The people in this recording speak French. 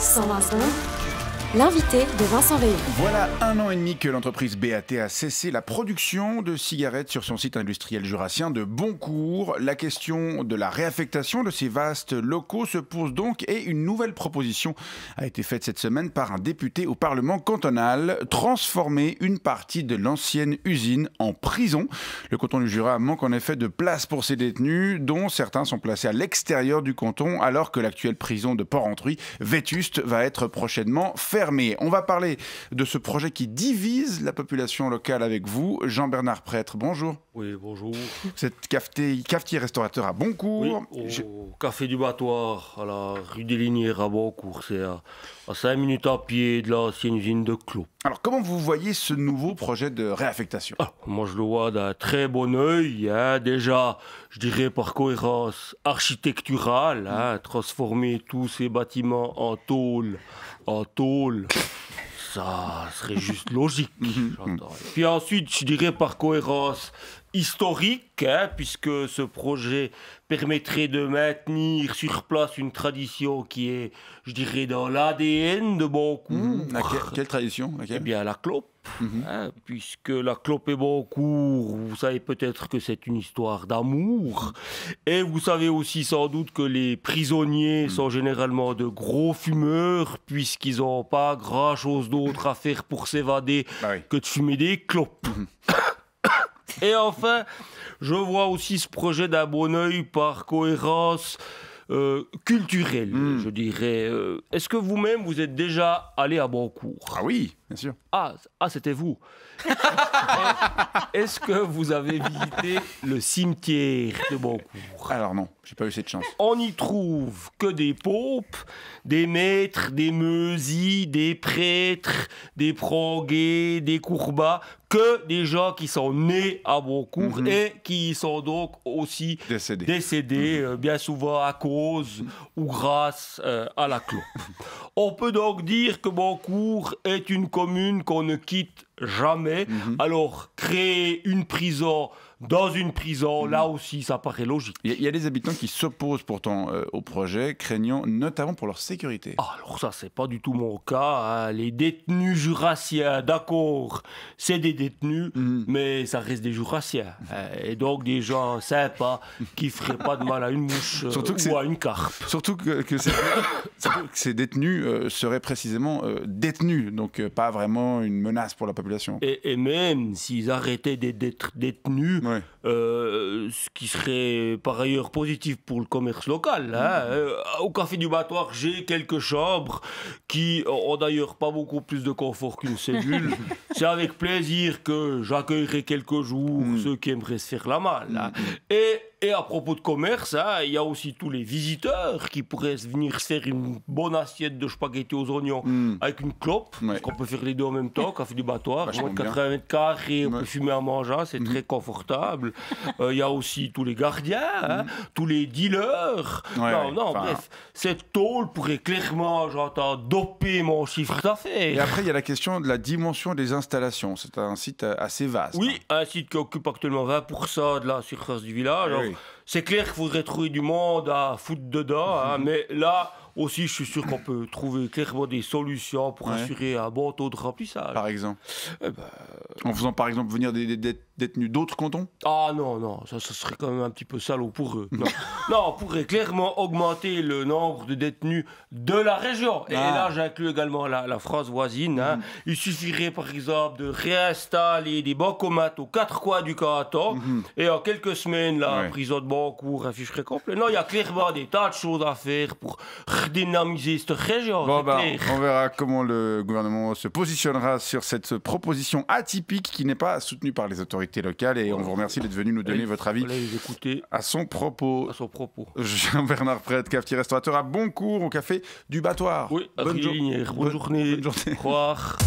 120 l'invité de Vincent Veillon. Voilà 1 an et demi que l'entreprise BAT a cessé la production de cigarettes sur son site industriel jurassien de Boncourt. La question de la réaffectation de ces vastes locaux se pose donc et une nouvelle proposition a été faite cette semaine par un député au Parlement cantonal. Transformer une partie de l'ancienne usine en prison. Le canton du Jura manque en effet de place pour ces détenus, dont certains sont placés à l'extérieur du canton, alors que l'actuelle prison de Port-Entruy, vétuste, va être prochainement fermée. On va parler de ce projet qui divise la population locale avec vous. Jean-Bernard Prêtre, bonjour. Oui, bonjour. Vous êtes cafetier-restaurateur à Boncourt. Oui, au Café du Battoir, à la rue des Linières à Boncourt. C'est à 5 minutes à pied de l'ancienne usine de Clos. Alors, comment vous voyez ce nouveau projet de réaffectation ? Moi, je le vois d'un très bon œil. Déjà, je dirais par cohérence architecturale, transformer tous ces bâtiments en tôle, ça serait juste logique, j'entends. Puis ensuite, je dirais par cohérence historique, puisque ce projet permettrait de maintenir sur place une tradition qui est, je dirais, dans l'ADN de Boncourt. Quelle tradition ? Eh bien, la clope. Puisque la clope et Boncourt, vous savez peut-être que c'est une histoire d'amour. Et vous savez aussi sans doute que les prisonniers sont généralement de gros fumeurs, puisqu'ils n'ont pas grand-chose d'autre à faire pour s'évader que de fumer des clopes. Et enfin, je vois aussi ce projet d'un bon œil par cohérence culturelle, je dirais. Est-ce que vous-même, vous êtes déjà allé à Boncourt ? Ah oui, bien sûr. Ah, c'était vous. Est-ce que vous avez visité le cimetière de Boncourt ? Alors non, j'ai pas eu cette chance. On n'y trouve que des popes, des maîtres, des meusis, des prêtres, des prangués, des courbats, que des gens qui sont nés à Boncourt et qui sont donc aussi décédés bien souvent à cause ou grâce à la clope. On peut donc dire que Boncourt est une commune qu'on ne quitte jamais. Alors, créer une prison dans une prison, là aussi, ça paraît logique. Il y a des habitants qui s'opposent pourtant au projet, craignant notamment pour leur sécurité. Alors ça, c'est pas du tout mon cas. Les détenus jurassiens, d'accord, c'est des détenus, mais ça reste des jurassiens. Et donc des gens sympas qui feraient pas de mal à une mouche ou à une carpe. Surtout que ces détenus seraient précisément détenus, donc pas vraiment une menace pour la population. Et même s'ils arrêtaient d'être détenus, ce qui serait par ailleurs positif pour le commerce local. Au Café du Battoir, j'ai quelques chambres qui ont d'ailleurs pas beaucoup plus de confort qu'une cellule. C'est avec plaisir que j'accueillerai quelques jours ceux qui aimeraient se faire la malle. Et à propos de commerce, il y a aussi tous les visiteurs qui pourraient venir se faire une bonne assiette de spaghettis aux oignons avec une clope, parce qu'on peut faire les deux en même temps, Café du Battoir, moins de 80 mètres carrés, on peut fumer en mangeant, c'est très confortable. Il y a aussi tous les gardiens, tous les dealers. Bref, cette tôle pourrait clairement, j'entends, doper mon chiffre d'affaires. Et après, il y a la question de la dimension des installations. C'est un site assez vaste. Oui, un site qui occupe actuellement 20% de la surface du village. Alors, c'est clair qu'il faudrait trouver du monde à foutre dedans, mais là aussi, je suis sûr qu'on peut trouver clairement des solutions pour assurer un bon taux de remplissage. Par exemple en faisant par exemple venir des détenus d'autres cantons ? Ah non, ça serait quand même un petit peu salaud pour eux. Non, on pourrait clairement augmenter le nombre de détenus de la région. Et là, j'inclus également la France voisine. Il suffirait par exemple de réinstaller des bancomates aux 4 coins du canton et en quelques semaines, la prison de Boncourt afficherait complet. Non, il y a clairement des tas de choses à faire pour redynamiser cette région. On verra comment le gouvernement se positionnera sur cette proposition atypique qui n'est pas soutenue par les autorités locales et on vous remercie d'être venu nous donner votre avis à son propos. Jean-Bernard Prêtre, cafetier-restaurateur à Boncourt au Café du Battoir. Oui, bonne journée. Bonne journée. Au revoir.